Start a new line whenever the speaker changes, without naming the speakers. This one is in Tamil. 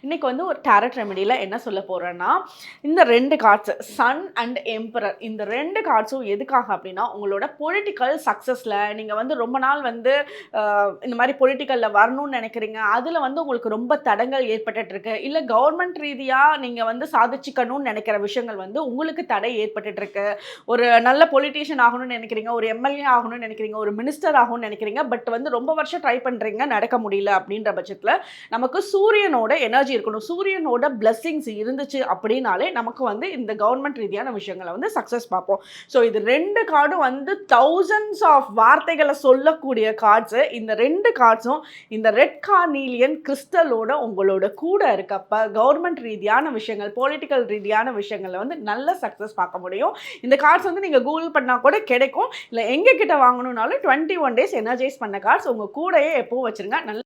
இன்னைக்கு வந்து ஒரு டேரட் ரெமெடியில் என்ன சொல்ல போகிறேன்னா, இந்த 2 கார்ட்ஸ் சன் அண்ட் எம்பரர் இந்த 2 கார்ட்ஸும் எதுக்காக அப்படின்னா, உங்களோட பொலிட்டிக்கல் சக்ஸஸில் நீங்கள் வந்து ரொம்ப நாள் வந்து இந்த மாதிரி பொலிட்டிக்கலில் வரணும்னு நினைக்கிறீங்க. அதில் வந்து உங்களுக்கு ரொம்ப தடங்கள் ஏற்பட்டுட்டு இருக்கு. இல்லை கவர்மெண்ட் ரீதியாக நீங்கள் வந்து சாதிச்சுக்கணும்னு நினைக்கிற விஷயங்கள் வந்து உங்களுக்கு தடை ஏற்பட்டுட்டு இருக்கு. ஒரு நல்ல பொலிட்டீஷியன் ஆகணும்னு நினைக்கிறீங்க, ஒரு எம்எல்ஏ ஆகணும்னு நினைக்கிறீங்க, ஒரு மினிஸ்டர் ஆகணும்னு நினைக்கிறீங்க. பட் வந்து ரொம்ப வருஷம் ட்ரை பண்ணுறீங்க, நடக்க முடியல அப்படின்ற பட்சத்தில் நமக்கு சூரியனோட எனர்ஜி இருக்கணும். சூரியனோட பிளெஸிங்ஸ் இருந்துச்சு அப்படின்னாலே நமக்கு வந்து இந்த கவர்மெண்ட் ரீதியான விஷயங்களை வந்து சக்ஸஸ் பார்ப்போம். ஸோ இது 2 கார்டும் வந்து தௌசண்ட்ஸ் ஆஃப் வார்த்தைகளை சொல்லக்கூடிய கார்ட்ஸு. இந்த 2 கார்ட்ஸும் இந்த ரெட் கார்னீலியன் கிறிஸ்டலோட உங்களோட கூட இருக்கப்ப கவர்மெண்ட் ரீதியான விஷயங்கள், பொலிட்டிக்கல் ரீதியான விஷயங்களை வந்து நல்ல சக்ஸஸ் பார்க்க முடியும். இந்த கார்ட்ஸ் வந்து நீங்கள் கூகுள் பண்ணால் கூட கிடைக்கும். இல்லை எங்கள் கிட்ட வாங்கணும்னாலும் 21 days எனர்ஜைஸ் பண்ண கார்ட்ஸ் உங்கள் கூடயே எப்பவும் வச்சுருங்க. நல்ல